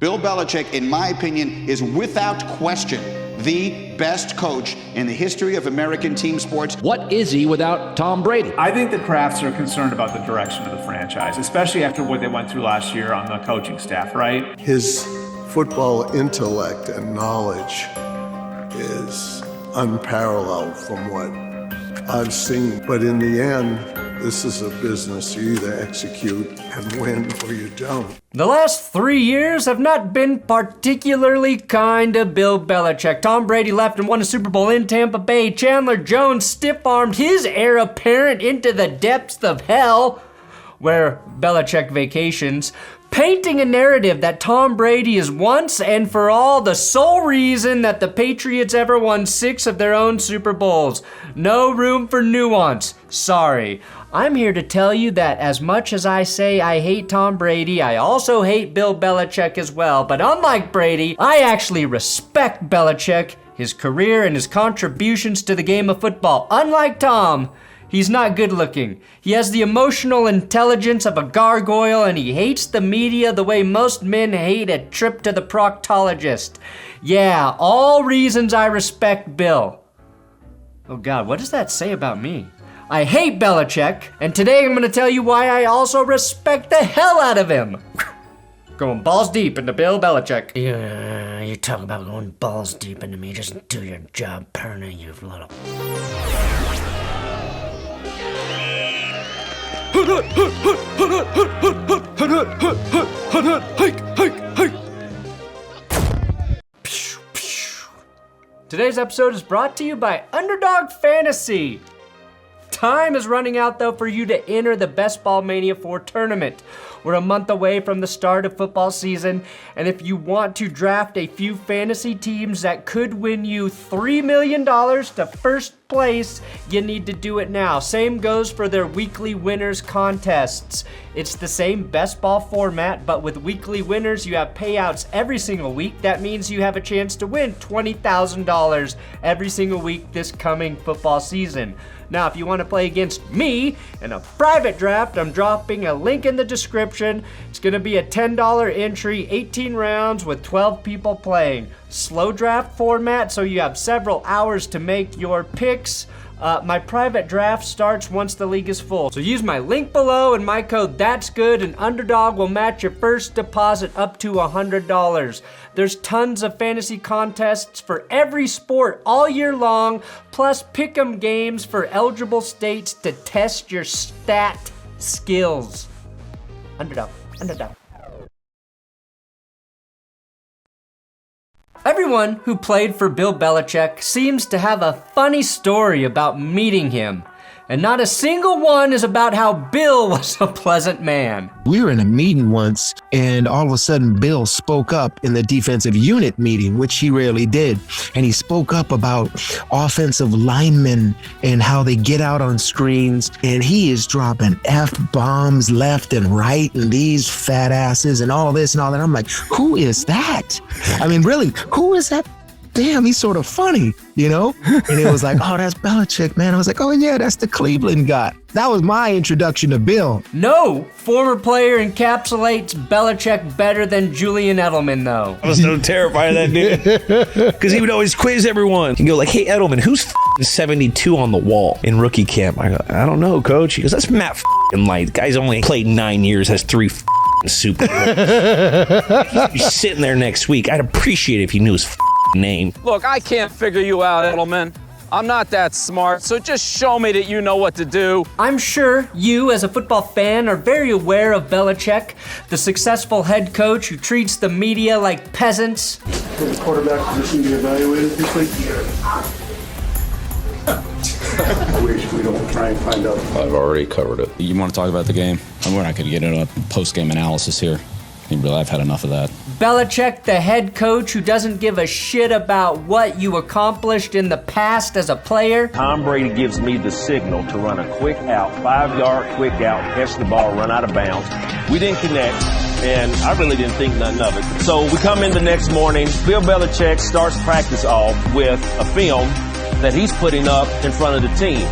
Bill Belichick, in my opinion, is without question the best coach in the history of American team sports. What is he without Tom Brady? I think the Krafts are concerned about the direction of the franchise, especially after what they went through last year on the coaching staff, right? His football intellect and knowledge is unparalleled from what I've seen. But in the end, this is a business. You either execute and win or you don't. The last 3 years have not been particularly kind to Bill Belichick. Tom Brady left and won a Super Bowl in Tampa Bay. Chandler Jones stiff-armed his heir apparent into the depths of hell, where Belichick vacations, painting a narrative that Tom Brady is once and for all the sole reason that the Patriots ever won 6 of their own Super Bowls. No room for nuance. Sorry. I'm here to tell you that as much as I say I hate Tom Brady, I also hate Bill Belichick as well. But unlike Brady, I actually respect Belichick, his career, and his contributions to the game of football. Unlike Tom, he's not good looking. He has the emotional intelligence of a gargoyle, and he hates the media the way most men hate a trip to the proctologist. Yeah, all reasons I respect Bill. Oh God, what does that say about me? I hate Belichick, and today I'm going to tell you why I also respect the hell out of him. Going balls deep into Bill Belichick. You talk about going balls deep into me. Just do your job, Perna, you little... Today's episode is brought to you by Underdog Fantasy. Time is running out, though, for you to enter the Best Ball Mania 4 tournament. We're a month away from the start of football season, and if you want to draft a few fantasy teams that could win you $3 million to first place, you need to do it now. Same goes for their weekly winners contests. It's the same best ball format, but with weekly winners, you have payouts every single week. That means you have a chance to win $20,000 every single week this coming football season. Now, if you want to play against me in a private draft, I'm dropping a link in the description. It's going to be a $10 entry, 18 rounds with 12 people playing. Slow draft format, so you have several hours to make your picks. My private draft starts once the league is full. So use my link below and my code THATSGOOD, and Underdog will match your first deposit up to $100. There's tons of fantasy contests for every sport all year long, plus pick'em games for eligible states to test your stat skills. Underdog. Everyone who played for Bill Belichick seems to have a funny story about meeting him, and not a single one is about how Bill was a pleasant man. We were in a meeting once, and all of a sudden Bill spoke up in the defensive unit meeting, which he rarely did. And he spoke up about offensive linemen and how they get out on screens. And he is dropping F-bombs left and right, and these fat asses and all this and all that. I'm like, who is that? I mean, really, who is that? Damn, he's sort of funny, you know? And it was like, oh, that's Belichick, man. I was like, oh yeah, that's the Cleveland guy. That was my introduction to Bill. No former player encapsulates Belichick better than Julian Edelman, though. I was so terrified of that dude. Because he would always quiz everyone. He'd go like, hey, Edelman, who's 72 on the wall in rookie camp? I go, I don't know, coach. He goes, that's Matt Light. The guy's only played 9 years, has 3 Super Bowls. He's sitting there next week. I'd appreciate it if he knew his name. Look, I can't figure you out, Edelman. I'm not that smart, so just show me that you know what to do. I'm sure you, as a football fan, are very aware of Belichick, the successful head coach who treats the media like peasants. Will the quarterback position be evaluated this week? We don't try and find out. I've already covered it. You want to talk about the game? We're not going to get into a post-game analysis here. I've had enough of that. Belichick, the head coach who doesn't give a shit about what you accomplished in the past as a player. Tom Brady gives me the signal to run a quick out, 5-yard quick out, catch the ball, run out of bounds. We didn't connect, and I really didn't think nothing of it. So we come in the next morning. Bill Belichick starts practice off with a film that he's putting up in front of the team.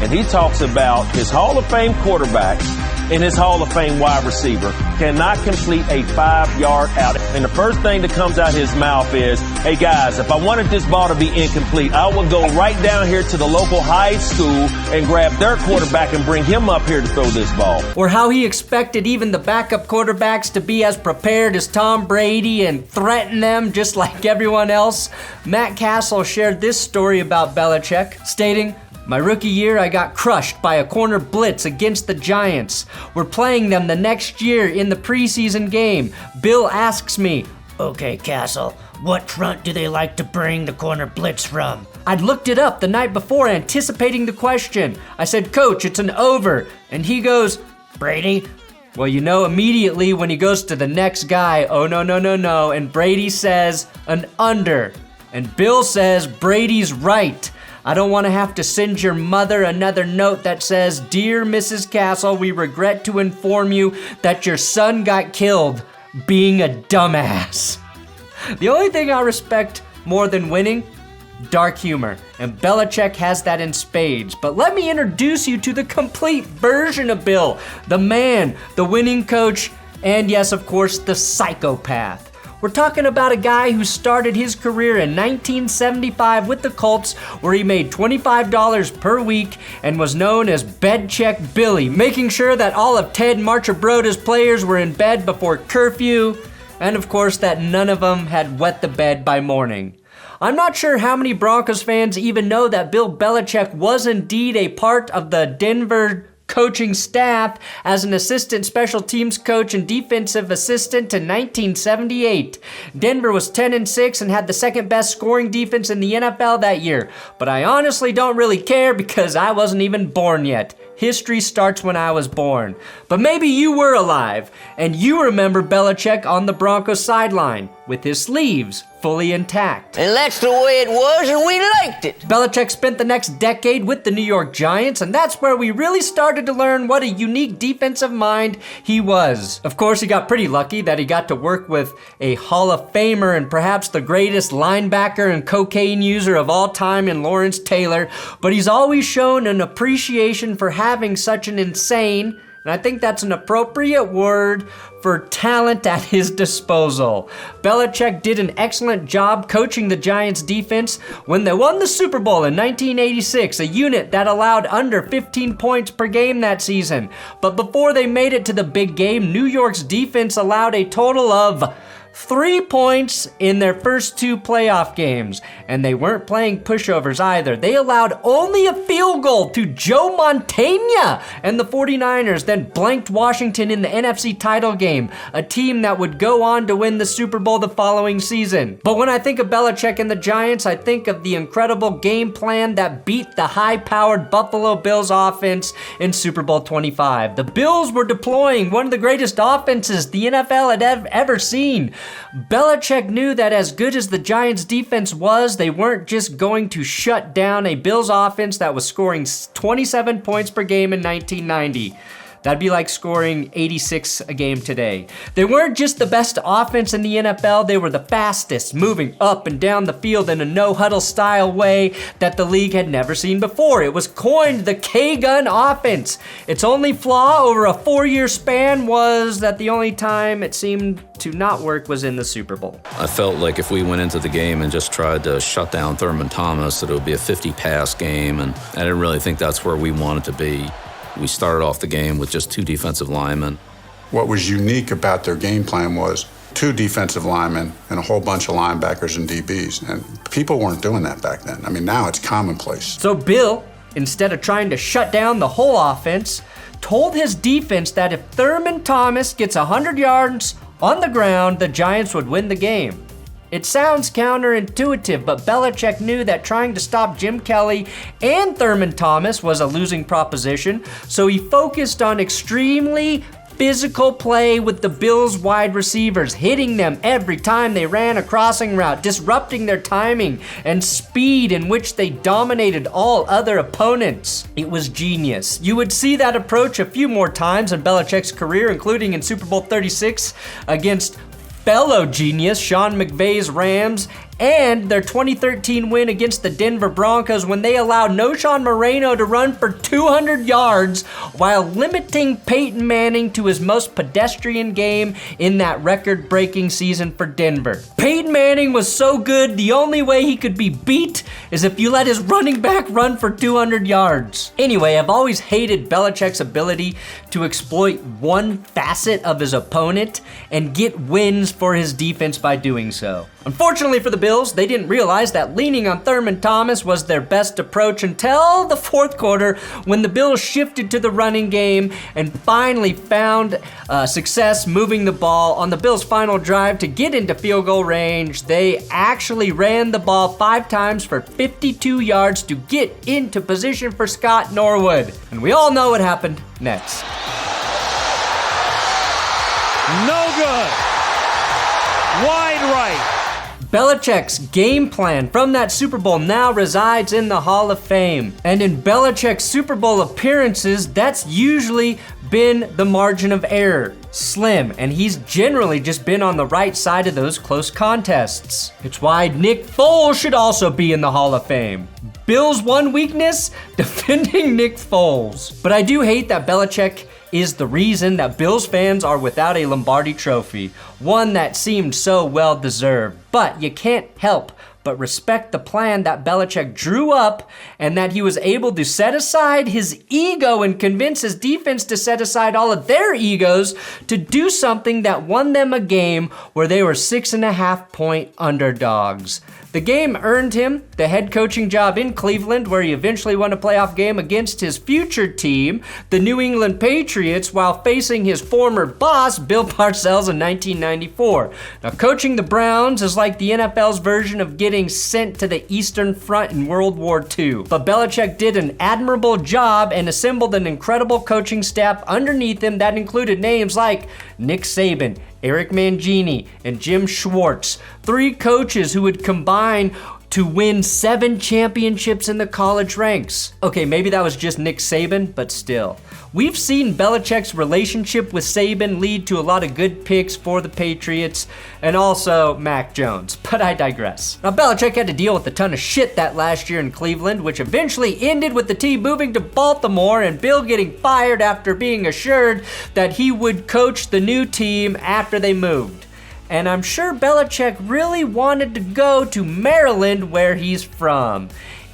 And he talks about his Hall of Fame quarterbacks and his Hall of Fame wide receiver cannot complete a 5-yard out. And the first thing that comes out his mouth is, hey guys, if I wanted this ball to be incomplete, I would go right down here to the local high school and grab their quarterback and bring him up here to throw this ball. Or how he expected even the backup quarterbacks to be as prepared as Tom Brady and threaten them just like everyone else. Matt Castle shared this story about Belichick, stating, "My rookie year, I got crushed by a corner blitz against the Giants. We're playing them the next year in the preseason game. Bill asks me, Okay, Castle, what front do they like to bring the corner blitz from? I'd looked it up the night before, anticipating the question. I said, Coach, it's an over. And he goes, Brady? Well, you know immediately when he goes to the next guy, oh, no. And Brady says, an under. And Bill says, Brady's right. I don't want to have to send your mother another note that says, Dear Mrs. Castle, we regret to inform you that your son got killed being a dumbass. The only thing I respect more than winning, dark humor. And Belichick has that in spades. But let me introduce you to the complete version of Bill. The man, the winning coach, and yes, of course, the psychopath. We're talking about a guy who started his career in 1975 with the Colts, where he made $25 per week and was known as Bed Check Billy, making sure that all of Ted Marchibroda's players were in bed before curfew, and of course that none of them had wet the bed by morning. I'm not sure how many Broncos fans even know that Bill Belichick was indeed a part of the Denver coaching staff as an assistant special teams coach and defensive assistant in 1978. Denver was 10-6 and had the second best scoring defense in the NFL that year. But I honestly don't really care because I wasn't even born yet. History starts when I was born. But maybe you were alive, and you remember Belichick on the Broncos sideline with his sleeves fully intact. And that's the way it was, and we liked it. Belichick spent the next decade with the New York Giants, and that's where we really started to learn what a unique defensive mind he was. Of course, he got pretty lucky that he got to work with a Hall of Famer and perhaps the greatest linebacker and cocaine user of all time in Lawrence Taylor, but he's always shown an appreciation for having such an insane, and I think that's an appropriate word for talent at his disposal. Belichick did an excellent job coaching the Giants defense when they won the Super Bowl in 1986, a unit that allowed under 15 points per game that season. But before they made it to the big game, New York's defense allowed a total of 3 points in their first 2 playoff games, and they weren't playing pushovers either. They allowed only a field goal to Joe Montana, and the 49ers then blanked Washington in the NFC title game, a team that would go on to win the Super Bowl the following season. But when I think of Belichick and the Giants, I think of the incredible game plan that beat the high-powered Buffalo Bills offense in Super Bowl 25. The Bills were deploying one of the greatest offenses the NFL had ever seen. Belichick knew that as good as the Giants' defense was, they weren't just going to shut down a Bills offense that was scoring 27 points per game in 1990. That'd be like scoring 86 a game today. They weren't just the best offense in the NFL, they were the fastest, moving up and down the field in a no-huddle style way that the league had never seen before. It was coined the K-Gun offense. Its only flaw over a 4-year span was that the only time it seemed to not work was in the Super Bowl. I felt like if we went into the game and just tried to shut down Thurman Thomas, that it would be a 50-pass game, and I didn't really think that's where we wanted to be. We started off the game with just 2 defensive linemen. What was unique about their game plan was 2 defensive linemen and a whole bunch of linebackers and DBs. And people weren't doing that back then. I mean, now it's commonplace. So Bill, instead of trying to shut down the whole offense, told his defense that if Thurman Thomas gets 100 yards on the ground, the Giants would win the game. It sounds counterintuitive, but Belichick knew that trying to stop Jim Kelly and Thurman Thomas was a losing proposition, so he focused on extremely physical play with the Bills' wide receivers, hitting them every time they ran a crossing route, disrupting their timing and speed in which they dominated all other opponents. It was genius. You would see that approach a few more times in Belichick's career, including in Super Bowl 36 against fellow genius Sean McVay's Rams, and their 2013 win against the Denver Broncos when they allowed Knowshon Moreno to run for 200 yards while limiting Peyton Manning to his most pedestrian game in that record-breaking season for Denver. Peyton Manning was so good, the only way he could be beat is if you let his running back run for 200 yards. Anyway, I've always hated Belichick's ability to exploit one facet of his opponent and get wins for his defense by doing so. Unfortunately for the Bills, they didn't realize that leaning on Thurman Thomas was their best approach until the fourth quarter when the Bills shifted to the running game and finally found success moving the ball. On the Bills' final drive to get into field goal range, they actually ran the ball 5 times for 52 yards to get into position for Scott Norwood. And we all know what happened next. No good. Wide right. Belichick's game plan from that Super Bowl now resides in the Hall of Fame. And in Belichick's Super Bowl appearances, that's usually been the margin of error, slim, and he's generally just been on the right side of those close contests. It's why Nick Foles should also be in the Hall of Fame. Bill's one weakness? Defending Nick Foles. But I do hate that Belichick is the reason that Bills fans are without a Lombardi trophy, one that seemed so well deserved. But you can't help but respect the plan that Belichick drew up and that he was able to set aside his ego and convince his defense to set aside all of their egos to do something that won them a game where they were 6.5-point underdogs. The game earned him the head coaching job in Cleveland, where he eventually won a playoff game against his future team, the New England Patriots, while facing his former boss, Bill Parcells, in 1994. Now, coaching the Browns is like the NFL's version of getting sent to the Eastern Front in World War II. But Belichick did an admirable job and assembled an incredible coaching staff underneath him that included names like Nick Saban, Eric Mangini, and Jim Schwartz, 3 coaches who would combine to win 7 championships in the college ranks. Okay, maybe that was just Nick Saban, but still. We've seen Belichick's relationship with Saban lead to a lot of good picks for the Patriots and also Mac Jones, but I digress. Now, Belichick had to deal with a ton of shit that last year in Cleveland, which eventually ended with the team moving to Baltimore and Bill getting fired after being assured that he would coach the new team after they moved. And I'm sure Belichick really wanted to go to Maryland, where he's from.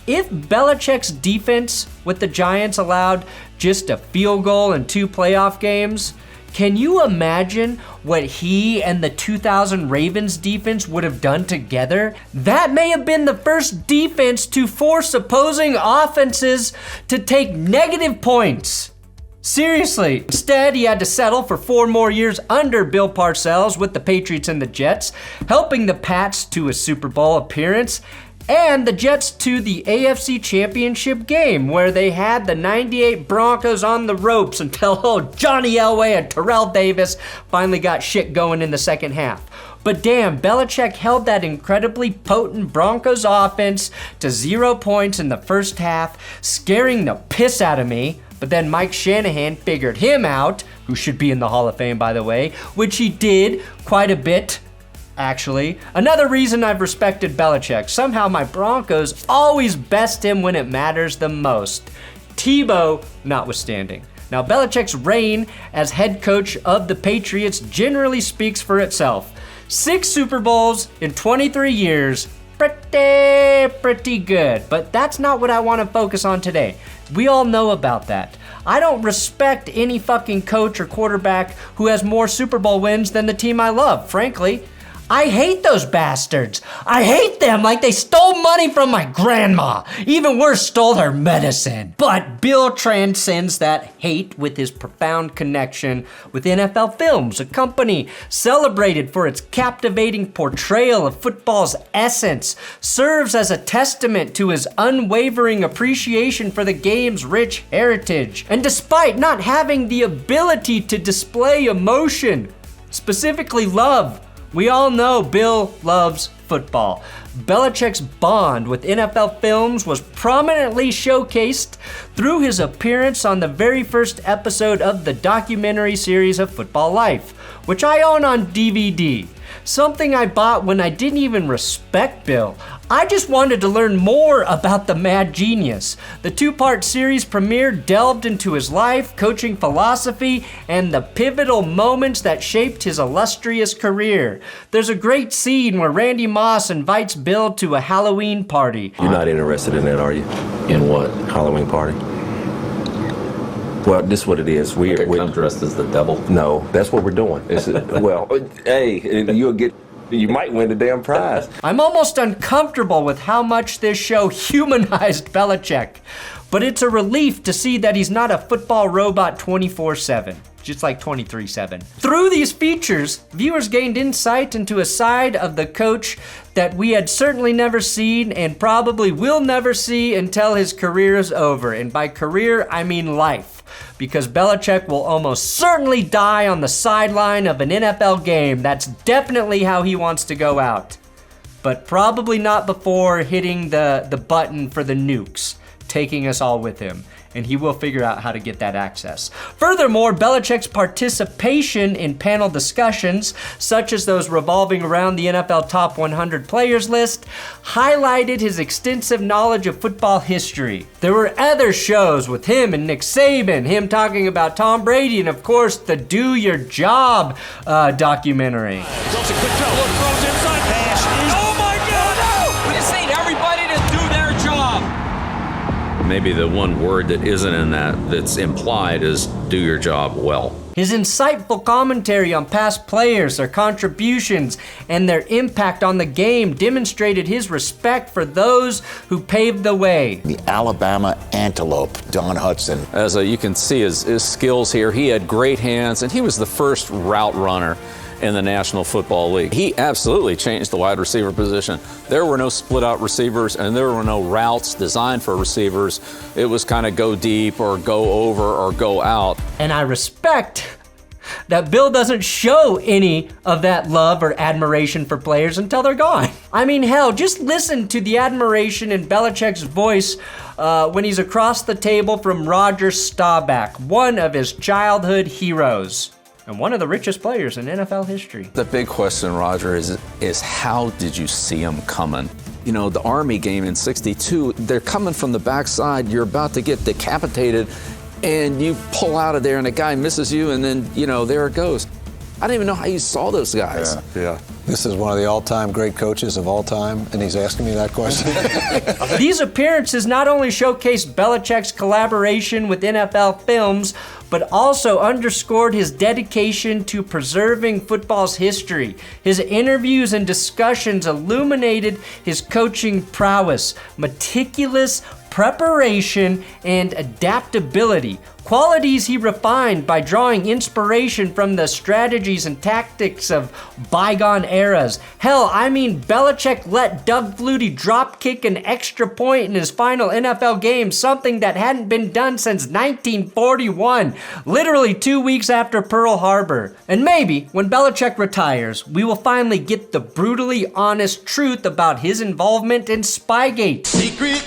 If Belichick's defense with the Giants allowed just a field goal in 2 playoff games, can you imagine what he and the 2000 Ravens defense would have done together? That may have been the first defense to force opposing offenses to take negative points. Seriously. Instead, he had to settle for 4 more years under Bill Parcells with the Patriots and the Jets, helping the Pats to a Super Bowl appearance, and the Jets to the AFC Championship game, where they had the 98 Broncos on the ropes until Johnny Elway and Terrell Davis finally got shit going in the second half. But damn, Belichick held that incredibly potent Broncos offense to 0 points in the first half, scaring the piss out of me. But then Mike Shanahan figured him out, who should be in the Hall of Fame, by the way, which he did quite a bit, actually. Another reason I've respected Belichick. Somehow my Broncos always best him when it matters the most. Tebow notwithstanding. Now, Belichick's reign as head coach of the Patriots generally speaks for itself. 6 Super Bowls in 23 years. Pretty good. But that's not what I want to focus on today. We all know about that. I don't respect any fucking coach or quarterback who has more Super Bowl wins than the team I love, frankly. I hate those bastards. I hate them like they stole money from my grandma. Even worse, stole her medicine. But Bill transcends that hate with his profound connection with NFL Films, a company celebrated for its captivating portrayal of football's essence, serves as a testament to his unwavering appreciation for the game's rich heritage. And despite not having the ability to display emotion, specifically love, we all know Bill loves football. Belichick's bond with NFL Films was prominently showcased through his appearance on the very first episode of the documentary series of Football Life, which I own on DVD. something I bought when I didn't even respect Bill. I just wanted to learn more about the mad genius. The 2-part series premiere delved into his life, coaching philosophy, and the pivotal moments that shaped his illustrious career. There's a great scene where Randy Moss invites Bill to a Halloween party. You're not interested in that, are you? In what? Halloween party? Well, this is what it is. We're come dressed as the devil. No, that's what we're doing. Well, hey, you might win the damn prize. I'm almost uncomfortable with how much this show humanized Belichick, but it's a relief to see that he's not a football robot 24/7. Just like 23/7. Through these features, viewers gained insight into a side of the coach that we had certainly never seen and probably will never see until his career is over. And by career, I mean life. Because Belichick will almost certainly die on the sideline of an NFL game. That's definitely how he wants to go out. But probably not before hitting the button for the nukes, taking us all with him. And he will figure out how to get that access. Furthermore, Belichick's participation in panel discussions, such as those revolving around the NFL Top 100 Players list, highlighted his extensive knowledge of football history. There were other shows with him and Nick Saban, him talking about Tom Brady, and of course, the Do Your Job documentary. Throws a quick throw, throws inside, pass. Oh my God, no! We just need everybody to do their job. Maybe the one word that isn't in that's implied is do your job well. His insightful commentary on past players, their contributions, and their impact on the game demonstrated his respect for those who paved the way. The Alabama Antelope, Don Hudson. As you can see his skills here, he had great hands, and he was the first route runner in the National Football League. He absolutely changed the wide receiver position. There were no split out receivers and there were no routes designed for receivers. It was kind of go deep or go over or go out. And I respect that Bill doesn't show any of that love or admiration for players until they're gone. I mean, hell, just listen to the admiration in Belichick's voice when he's across the table from Roger Staubach, one of his childhood heroes. And one of the richest players in NFL history. The big question, Roger, is how did you see him coming? You know, the Army game in '62, they're coming from the backside, you're about to get decapitated, and you pull out of there and a guy misses you, and then, you know, there it goes. I don't even know how you saw those guys. Yeah. This is one of the all-time great coaches of all time, and he's asking me that question. These appearances not only showcased Belichick's collaboration with NFL films, but also underscored his dedication to preserving football's history. His interviews and discussions illuminated his coaching prowess, meticulous preparation, and adaptability. Qualities he refined by drawing inspiration from the strategies and tactics of bygone eras. Hell, I mean, Belichick let Doug Flutie drop kick an extra point in his final NFL game, something that hadn't been done since 1941, literally 2 weeks after Pearl Harbor. And maybe, when Belichick retires, we will finally get the brutally honest truth about his involvement in Spygate. Secret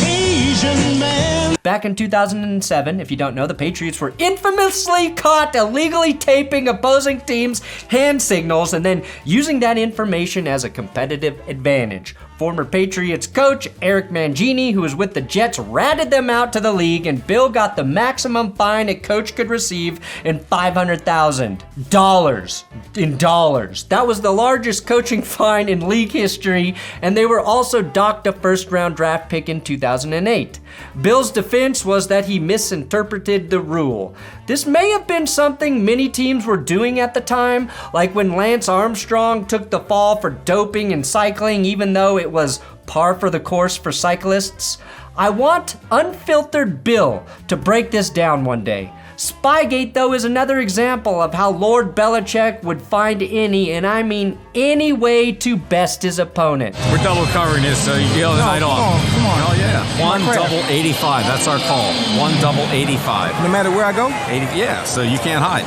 Asian man. Back in 2007, if you don't know, the Patriots were infamously caught illegally taping opposing teams' hand signals and then using that information as a competitive advantage. Former Patriots coach Eric Mangini, who was with the Jets, ratted them out to the league, and Bill got the maximum fine a coach could receive in $500,000 in dollars. That was the largest coaching fine in league history, and they were also docked a first-round draft pick in 2008. Bill's defense was that he misinterpreted the rule. This may have been something many teams were doing at the time, like when Lance Armstrong took the fall for doping in cycling, even though it was par for the course for cyclists. I want unfiltered Bill to break this down one day. Spygate, though, is another example of how Lord Belichick would find any, and I mean any, way to best his opponent. We're double covering this, so you yell the night off. Come on. Oh, yeah. One double 85. That's our call. One double 85. No matter where I go? 80, yeah, so you can't hide.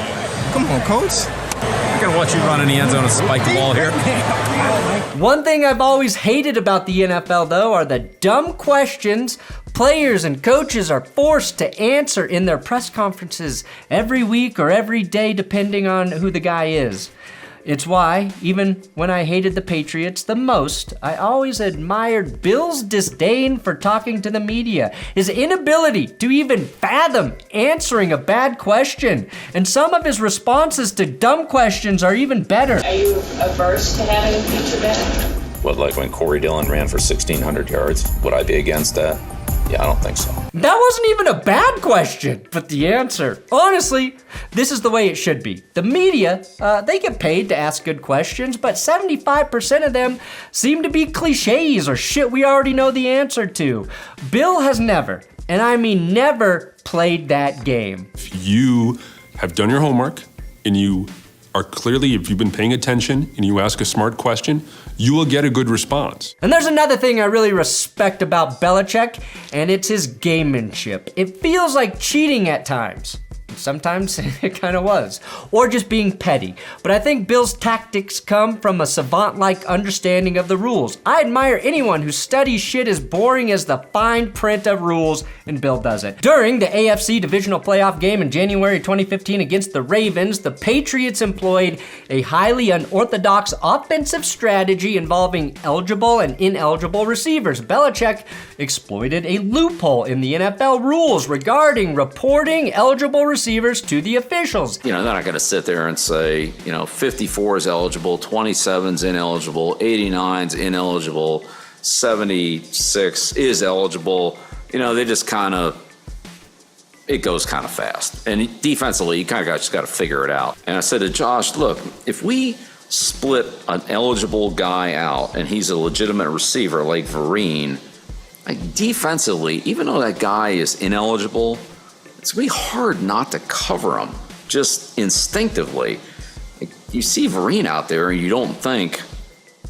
Come on, coach. I gotta watch you run in the end zone and spike the ball here. One thing I've always hated about the NFL, though, are the dumb questions players and coaches are forced to answer in their press conferences every week or every day, depending on who the guy is. It's why, even when I hated the Patriots the most, I always admired Bill's disdain for talking to the media, his inability to even fathom answering a bad question, and some of his responses to dumb questions are even better. Are you averse to having a feature back? What, like when Corey Dillon ran for 1,600 yards? Would I be against that? Yeah, I don't think so. That wasn't even a bad question, but the answer. Honestly, this is the way it should be. The media, they get paid to ask good questions, but 75% of them seem to be cliches or shit we already know the answer to. Bill has never, and I mean never, played that game. If you have done your homework and you are clearly, if you've been paying attention and you ask a smart question, you will get a good response. And there's another thing I really respect about Belichick, and it's his gamemanship. It feels like cheating at times. Sometimes it kind of was. Or just being petty. But I think Bill's tactics come from a savant-like understanding of the rules. I admire anyone who studies shit as boring as the fine print of rules, and Bill does it. During the AFC divisional playoff game in January 2015 against the Ravens, the Patriots employed a highly unorthodox offensive strategy involving eligible and ineligible receivers. Belichick exploited a loophole in the NFL rules regarding reporting eligible receivers to the officials. You know, they're not going to sit there and say, 54 is eligible, 27's ineligible, 89's ineligible, 76 is eligible. They just it goes kind of fast. And defensively, you kind of just got to figure it out. And I said to Josh, look, if we split an eligible guy out and he's a legitimate receiver like Vereen, defensively, even though that guy is ineligible, it's going to be hard not to cover him, just instinctively. You see Vereen out there and you don't think,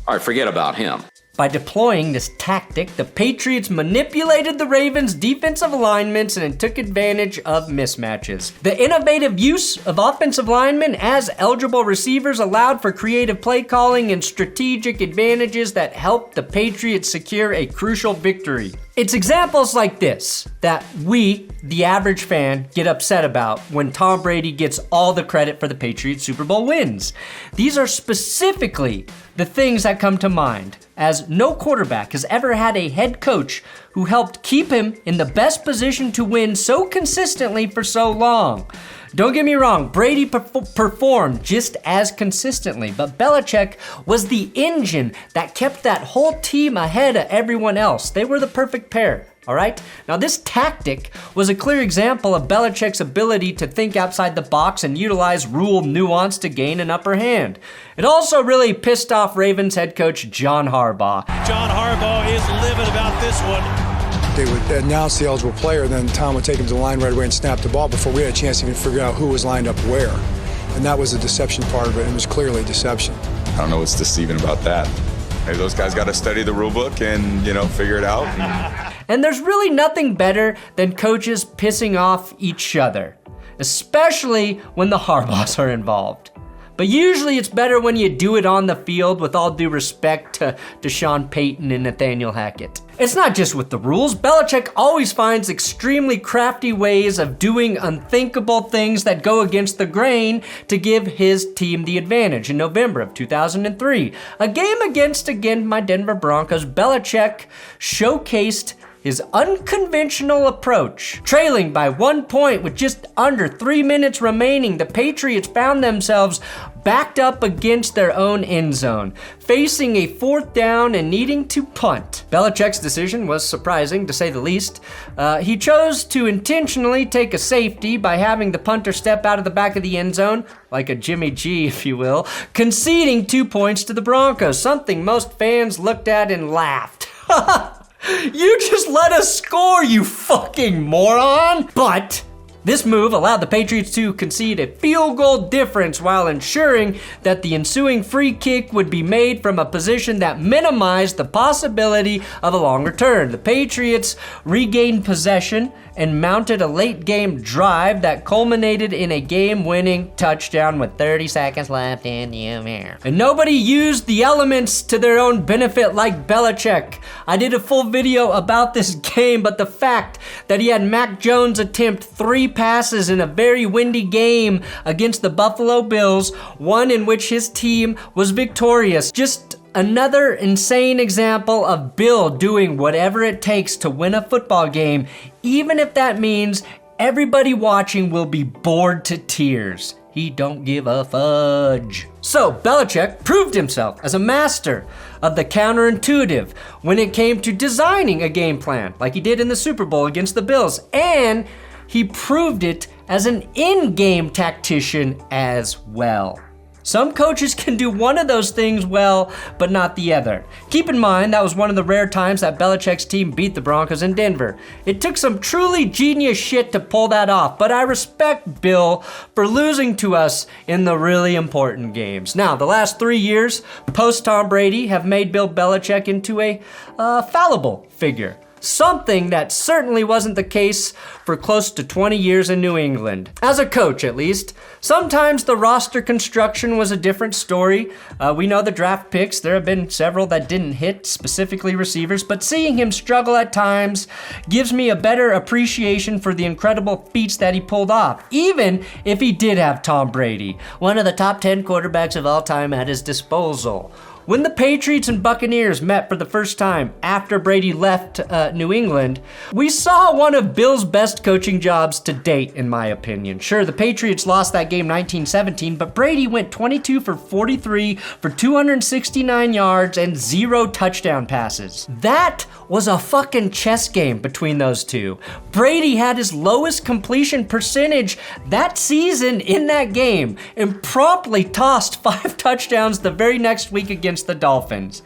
all right, forget about him. By deploying this tactic, the Patriots manipulated the Ravens' defensive alignments and took advantage of mismatches. The innovative use of offensive linemen as eligible receivers allowed for creative play calling and strategic advantages that helped the Patriots secure a crucial victory. It's examples like this that we, the average fan, get upset about when Tom Brady gets all the credit for the Patriots Super Bowl wins. These are specifically the things that come to mind, as no quarterback has ever had a head coach who helped keep him in the best position to win so consistently for so long. Don't get me wrong, Brady performed just as consistently, but Belichick was the engine that kept that whole team ahead of everyone else. They were the perfect pair. All right? Now, this tactic was a clear example of Belichick's ability to think outside the box and utilize rule nuance to gain an upper hand. It also really pissed off Ravens head coach John Harbaugh. John Harbaugh is livid about this one. They would announce the eligible player, then Tom would take him to the line right away and snap the ball before we had a chance to even figure out who was lined up where. And that was the deception part of it, and it was clearly deception. I don't know what's deceiving about that. Hey, those guys got to study the rule book and, figure it out. And there's really nothing better than coaches pissing off each other, especially when the Harbaughs are involved. But usually it's better when you do it on the field, with all due respect to Sean Payton and Nathaniel Hackett. It's not just with the rules. Belichick always finds extremely crafty ways of doing unthinkable things that go against the grain to give his team the advantage. In November of 2003, a game against, again, my Denver Broncos, Belichick showcased his unconventional approach. Trailing by 1 point with just under 3 minutes remaining, the Patriots found themselves backed up against their own end zone, facing a 4th down and needing to punt. Belichick's decision was surprising, to say the least. He chose to intentionally take a safety by having the punter step out of the back of the end zone, like a Jimmy G, if you will, conceding 2 points to the Broncos, something most fans looked at and laughed. You just let us score, you fucking moron! But this move allowed the Patriots to concede a field goal difference while ensuring that the ensuing free kick would be made from a position that minimized the possibility of a long return. The Patriots regained possession and mounted a late game drive that culminated in a game-winning touchdown with 30 seconds left in the air. And nobody used the elements to their own benefit like Belichick. I did a full video about this game, but the fact that he had Mac Jones attempt 3 passes in a very windy game against the Buffalo Bills, one in which his team was victorious. Just another insane example of Bill doing whatever it takes to win a football game, even if that means everybody watching will be bored to tears. He don't give a fudge. So Belichick proved himself as a master of the counterintuitive when it came to designing a game plan, like he did in the Super Bowl against the Bills, and he proved it as an in-game tactician as well. Some coaches can do one of those things well, but not the other. Keep in mind, that was one of the rare times that Belichick's team beat the Broncos in Denver. It took some truly genius shit to pull that off, but I respect Bill for losing to us in the really important games. Now, the last 3 years, post-Tom Brady, have made Bill Belichick into a fallible figure. Something that certainly wasn't the case for close to 20 years in New England. As a coach, at least. Sometimes the roster construction was a different story. We know the draft picks. There have been several that didn't hit, specifically receivers, but seeing him struggle at times gives me a better appreciation for the incredible feats that he pulled off, even if he did have Tom Brady, one of the top 10 quarterbacks of all time, at his disposal. When the Patriots and Buccaneers met for the first time after Brady left New England, we saw one of Bill's best coaching jobs to date, in my opinion. Sure, the Patriots lost that game 19-17, but Brady went 22 for 43 for 269 yards and 0 touchdown passes. That was a fucking chess game between those two. Brady had his lowest completion percentage that season in that game and promptly tossed 5 touchdowns the very next week against the Dolphins.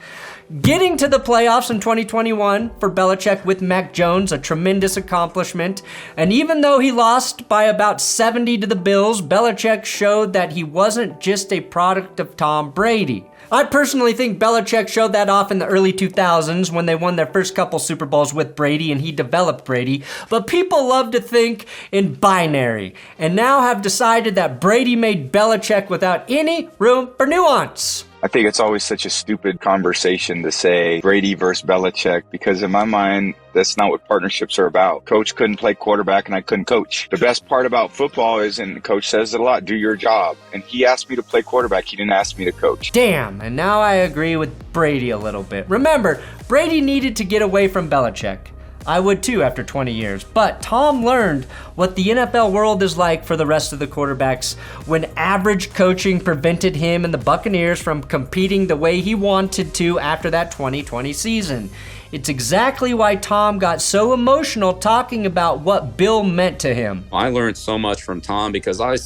Getting to the playoffs in 2021 for Belichick with Mac Jones, a tremendous accomplishment. And even though he lost by about 70 to the Bills, Belichick showed that he wasn't just a product of Tom Brady. I personally think Belichick showed that off in the early 2000s when they won their first couple Super Bowls with Brady and he developed Brady, but people love to think in binary and now have decided that Brady made Belichick without any room for nuance. I think it's always such a stupid conversation to say Brady versus Belichick, because in my mind, that's not what partnerships are about. Coach couldn't play quarterback and I couldn't coach. The best part about football is, and the coach says it a lot, do your job. And he asked me to play quarterback. He didn't ask me to coach. Damn, and now I agree with Brady a little bit. Remember, Brady needed to get away from Belichick. I would too after 20 years. But Tom learned what the NFL world is like for the rest of the quarterbacks when average coaching prevented him and the Buccaneers from competing the way he wanted to after that 2020 season. It's exactly why Tom got so emotional talking about what Bill meant to him. I learned so much from Tom because I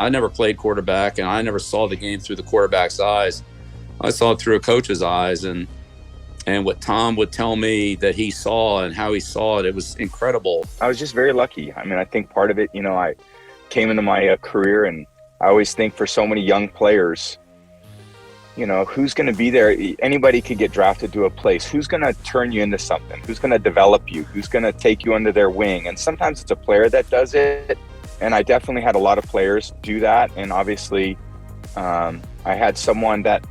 never played quarterback and I never saw the game through the quarterback's eyes. I saw it through a coach's eyes, and what Tom would tell me that he saw and how he saw it, it was incredible. I was just very lucky. I mean, I think part of it, I came into my career, and I always think for so many young players, who's going to be there? Anybody could get drafted to a place. Who's going to turn you into something? Who's going to develop you? Who's going to take you under their wing? And sometimes it's a player that does it. And I definitely had a lot of players do that. And obviously, I had someone that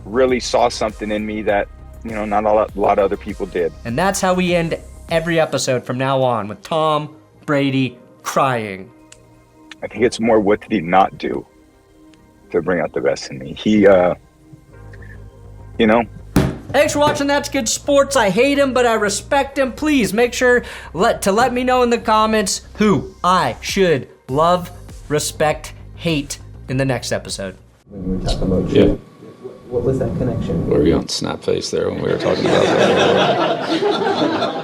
really saw something in me that, not a lot of other people did. And that's how we end every episode from now on, with Tom Brady crying. I think it's more, what did he not do to bring out the best in me? He, Thanks for watching That's Good Sports. I hate him, but I respect him. Please make sure to let me know in the comments who I should love, respect, hate in the next episode. Yeah. What was that connection? We were on snap face there when we were talking about that.